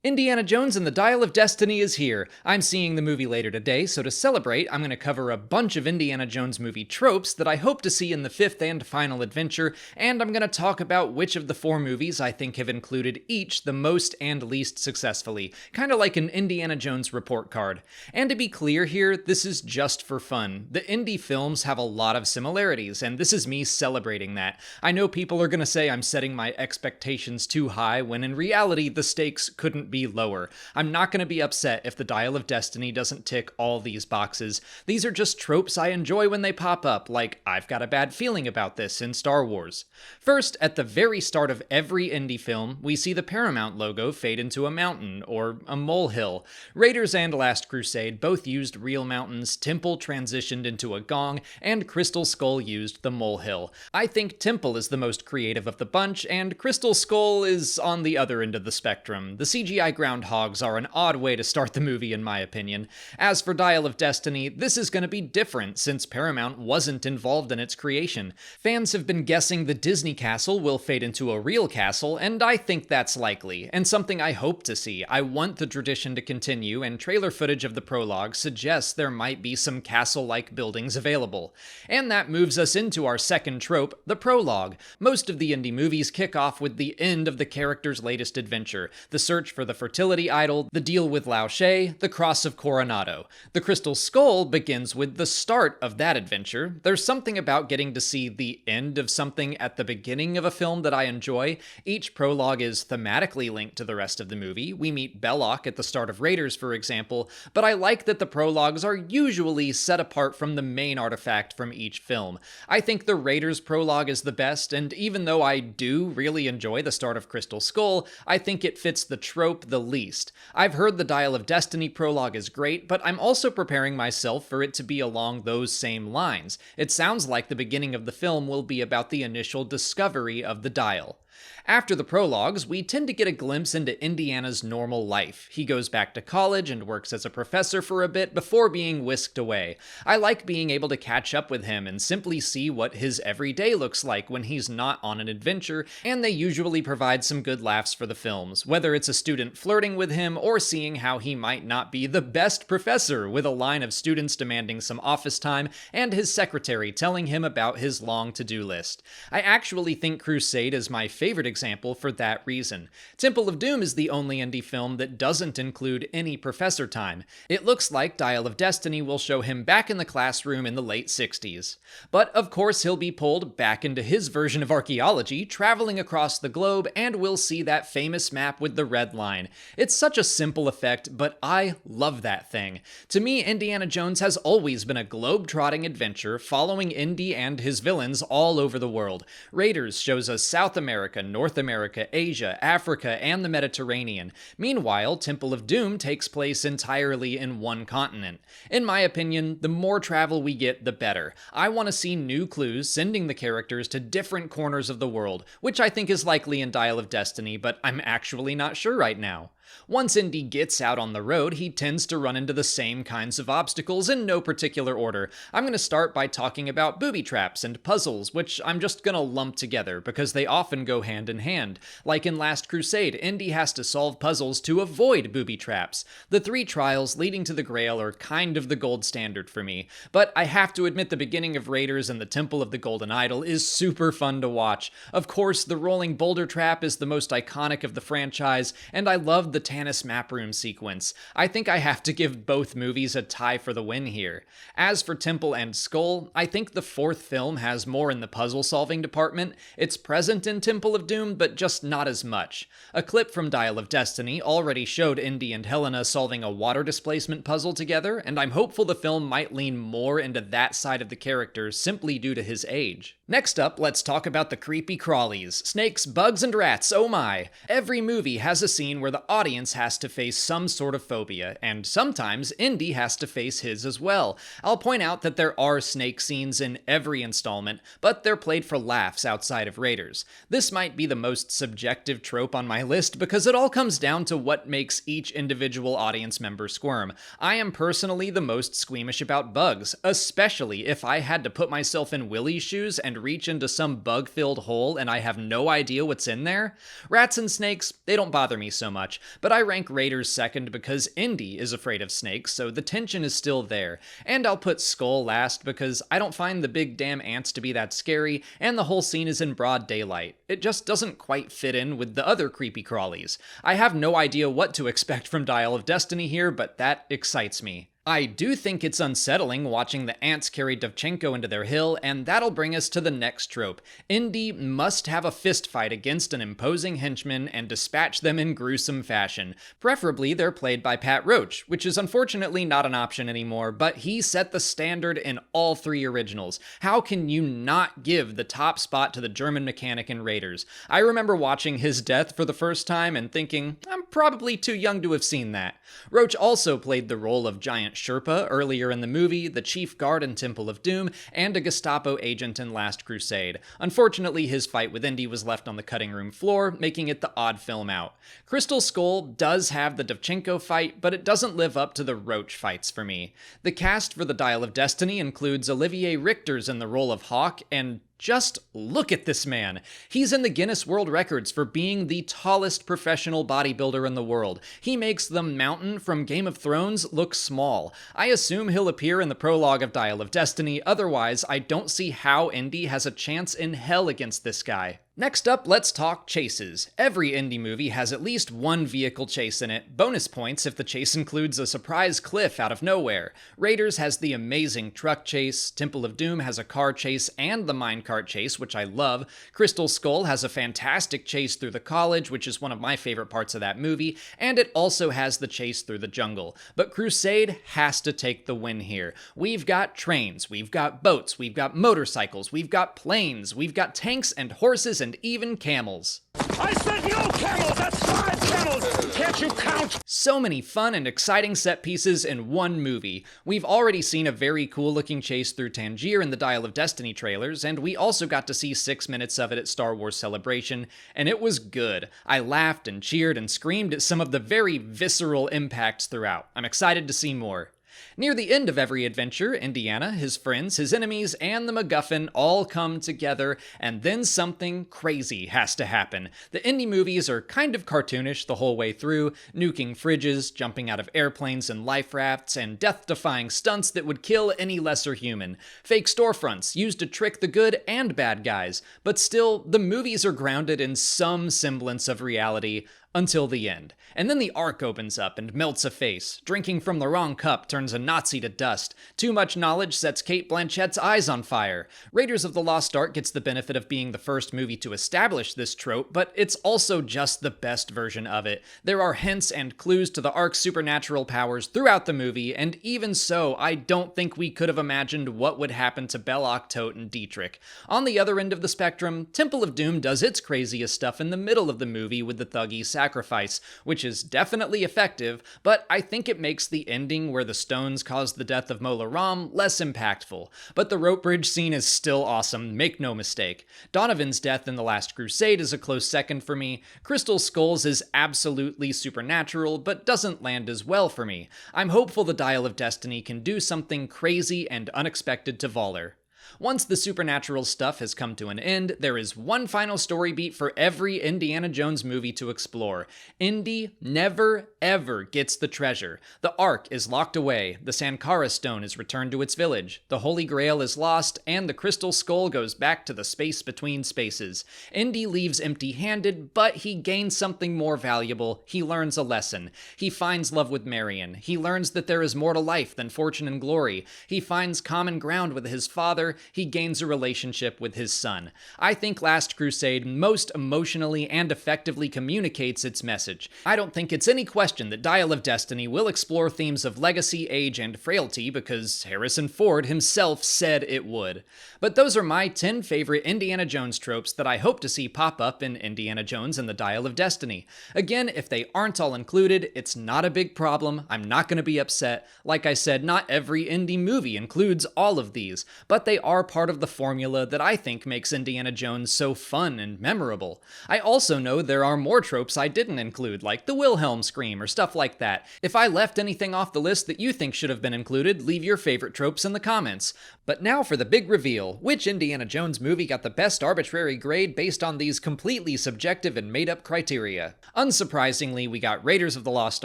Indiana Jones and the Dial of Destiny is here. I'm seeing the movie later today, so to celebrate, I'm going to cover a bunch of Indiana Jones movie tropes that I hope to see in the fifth and final adventure, and I'm going to talk about which of the four movies I think have included each the most and least successfully, kind of like an Indiana Jones report card. And to be clear here, this is just for fun. The Indy films have a lot of similarities, and this is me celebrating that. I know people are going to say I'm setting my expectations too high, when in reality the stakes couldn't be lower. I'm not going to be upset if the Dial of Destiny doesn't tick all these boxes. These are just tropes I enjoy when they pop up, like I've got a bad feeling about this in Star Wars. First, at the very start of every Indy film, we see the Paramount logo fade into a mountain, or a molehill. Raiders and Last Crusade both used real mountains, Temple transitioned into a gong, and Crystal Skull used the molehill. I think Temple is the most creative of the bunch, and Crystal Skull is on the other end of the spectrum. The CGI groundhogs are an odd way to start the movie in my opinion. As for Dial of Destiny, this is going to be different since Paramount wasn't involved in its creation. Fans have been guessing the Disney castle will fade into a real castle, and I think that's likely, and something I hope to see. I want the tradition to continue, and trailer footage of the prologue suggests there might be some castle-like buildings available. And that moves us into our second trope, the prologue. Most of the Indy movies kick off with the end of the character's latest adventure, the search for the fertility idol, the deal with Lao She, the cross of Coronado. The Crystal Skull begins with the start of that adventure. There's something about getting to see the end of something at the beginning of a film that I enjoy. Each prologue is thematically linked to the rest of the movie. We meet Belloc at the start of Raiders, for example, but I like that the prologues are usually set apart from the main artifact from each film. I think the Raiders prologue is the best, and even though I do really enjoy the start of Crystal Skull, I think it fits the trope the least. I've heard the Dial of Destiny prologue is great, but I'm also preparing myself for it to be along those same lines. It sounds like the beginning of the film will be about the initial discovery of the dial. After the prologues, we tend to get a glimpse into Indiana's normal life. He goes back to college and works as a professor for a bit before being whisked away. I like being able to catch up with him and simply see what his everyday looks like when he's not on an adventure, and they usually provide some good laughs for the films, whether it's a student flirting with him or seeing how he might not be the best professor, with a line of students demanding some office time and his secretary telling him about his long to-do list. I actually think Crusade is my favorite example for that reason. Temple of Doom is the only Indy film that doesn't include any professor time. It looks like Dial of Destiny will show him back in the classroom in the late 60s. But of course he'll be pulled back into his version of archaeology, traveling across the globe, and we'll see that famous map with the red line. It's such a simple effect, but I love that thing. To me, Indiana Jones has always been a globe-trotting adventure, following Indy and his villains all over the world. Raiders shows us South America, North America, Asia, Africa, and the Mediterranean. Meanwhile, Temple of Doom takes place entirely in one continent. In my opinion, the more travel we get, the better. I want to see new clues sending the characters to different corners of the world, which I think is likely in Dial of Destiny, but I'm actually not sure right now. Once Indy gets out on the road, he tends to run into the same kinds of obstacles in no particular order. I'm going to start by talking about booby traps and puzzles, which I'm just going to lump together because they often go hand in hand. Like in Last Crusade, Indy has to solve puzzles to avoid booby traps. The 3 trials leading to the Grail are kind of the gold standard for me, but I have to admit the beginning of Raiders and the Temple of the Golden Idol is super fun to watch. Of course, the rolling boulder trap is the most iconic of the franchise, and I love the Tanis map room sequence. I think I have to give both movies a tie for the win here. As for Temple and Skull, I think the 4th film has more in the puzzle-solving department. It's present in Temple of Doom, but just not as much. A clip from Dial of Destiny already showed Indy and Helena solving a water displacement puzzle together, and I'm hopeful the film might lean more into that side of the character simply due to his age. Next up, let's talk about the creepy Crawlies. Snakes, bugs, and rats, oh my! Every movie has a scene where the audience has to face some sort of phobia, and sometimes Indy has to face his as well. I'll point out that there are snake scenes in every installment, but they're played for laughs outside of Raiders. This might be the most subjective trope on my list because it all comes down to what makes each individual audience member squirm. I am personally the most squeamish about bugs, especially if I had to put myself in Willie's shoes and reach into some bug-filled hole and I have no idea what's in there? Rats and snakes, they don't bother me so much, but I rank Raiders second because Indy is afraid of snakes, so the tension is still there. And I'll put Skull last because I don't find the big damn ants to be that scary, and the whole scene is in broad daylight. It just doesn't quite fit in with the other creepy crawlies. I have no idea what to expect from Dial of Destiny here, but that excites me. I do think it's unsettling watching the ants carry Dovchenko into their hill, and that'll bring us to the next trope. Indy must have a fist fight against an imposing henchman and dispatch them in gruesome fashion. Preferably they're played by Pat Roach, which is unfortunately not an option anymore, but he set the standard in all three originals. How can you not give the top spot to the German mechanic in Raiders? I remember watching his death for the first time and thinking, I'm probably too young to have seen that. Roach also played the role of Giant Sherpa earlier in the movie, the chief guard in Temple of Doom, and a Gestapo agent in Last Crusade. Unfortunately, his fight with Indy was left on the cutting room floor, making it the odd film out. Crystal Skull does have the Dovchenko fight, but it doesn't live up to the Roach fights for me. The cast for the Dial of Destiny includes Olivier Richters in the role of Hawk, and just look at this man. He's in the Guinness World Records for being the tallest professional bodybuilder in the world. He makes the mountain from Game of Thrones look small. I assume he'll appear in the prologue of Dial of Destiny, otherwise I don't see how Indy has a chance in hell against this guy. Next up, let's talk chases. Every Indy movie has at least one vehicle chase in it. Bonus points if the chase includes a surprise cliff out of nowhere. Raiders has the amazing truck chase, Temple of Doom has a car chase and the minecart chase, which I love. Crystal Skull has a fantastic chase through the college, which is one of my favorite parts of that movie, and it also has the chase through the jungle. But Crusade has to take the win here. We've got trains, we've got boats, we've got motorcycles, we've got planes, we've got tanks and horses and even camels. I said no camels! That's 5 camels! Can't you count? So many fun and exciting set pieces in one movie. We've already seen a very cool looking chase through Tangier in the Dial of Destiny trailers, and we also got to see 6 minutes of it at Star Wars Celebration, and it was good. I laughed and cheered and screamed at some of the very visceral impacts throughout. I'm excited to see more. Near the end of every adventure, Indiana, his friends, his enemies, and the MacGuffin all come together, and then something crazy has to happen. The Indy movies are kind of cartoonish the whole way through, nuking fridges, jumping out of airplanes and life rafts, and death-defying stunts that would kill any lesser human. Fake storefronts used to trick the good and bad guys, but still, the movies are grounded in some semblance of reality, until the end. And then the Ark opens up and melts a face. Drinking from the wrong cup turns a Nazi to dust. Too much knowledge sets Cate Blanchett's eyes on fire. Raiders of the Lost Ark gets the benefit of being the first movie to establish this trope, but it's also just the best version of it. There are hints and clues to the Ark's supernatural powers throughout the movie, and even so, I don't think we could have imagined what would happen to Belloc, Tote, and Dietrich. On the other end of the spectrum, Temple of Doom does its craziest stuff in the middle of the movie with the thuggy sacrifice, which is definitely effective, but I think it makes the ending where the stones caused the death of Mola Ram less impactful. But the rope bridge scene is still awesome, make no mistake. Donovan's death in The Last Crusade is a close second for me. Crystal Skulls is absolutely supernatural, but doesn't land as well for me. I'm hopeful the Dial of Destiny can do something crazy and unexpected to Voller. Once the supernatural stuff has come to an end, there is one final story beat for every Indiana Jones movie to explore. Indy never, ever gets the treasure. The Ark is locked away, the Sankara Stone is returned to its village, the Holy Grail is lost, and the Crystal Skull goes back to the space between spaces. Indy leaves empty-handed, but he gains something more valuable. He learns a lesson. He finds love with Marion. He learns that there is more to life than fortune and glory. He finds common ground with his father. He gains a relationship with his son. I think Last Crusade most emotionally and effectively communicates its message. I don't think it's any question that Dial of Destiny will explore themes of legacy, age, and frailty because Harrison Ford himself said it would. But those are my 10 favorite Indiana Jones tropes that I hope to see pop up in Indiana Jones and the Dial of Destiny. Again, if they aren't all included, it's not a big problem. I'm not going to be upset. Like I said, not every Indy movie includes all of these, but they are part of the formula that I think makes Indiana Jones so fun and memorable. I also know there are more tropes I didn't include, like the Wilhelm scream or stuff like that. If I left anything off the list that you think should have been included, leave your favorite tropes in the comments. But now for the big reveal. Which Indiana Jones movie got the best arbitrary grade based on these completely subjective and made-up criteria? Unsurprisingly, we got Raiders of the Lost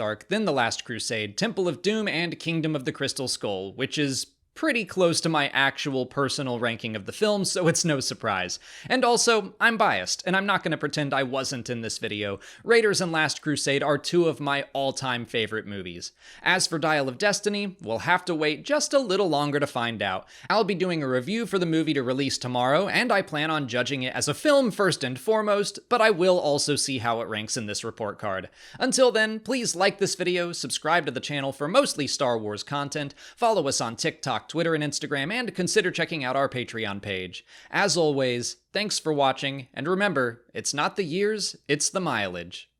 Ark, then The Last Crusade, Temple of Doom, and Kingdom of the Crystal Skull, which is pretty close to my actual personal ranking of the film, so it's no surprise. And also, I'm biased, and I'm not going to pretend I wasn't in this video. Raiders and Last Crusade are two of my all-time favorite movies. As for Dial of Destiny, we'll have to wait just a little longer to find out. I'll be doing a review for the movie to release tomorrow, and I plan on judging it as a film first and foremost, but I will also see how it ranks in this report card. Until then, please like this video, subscribe to the channel for mostly Star Wars content, follow us on TikTok, Twitter, and Instagram, and consider checking out our Patreon page. As always, thanks for watching, and remember, it's not the years, it's the mileage.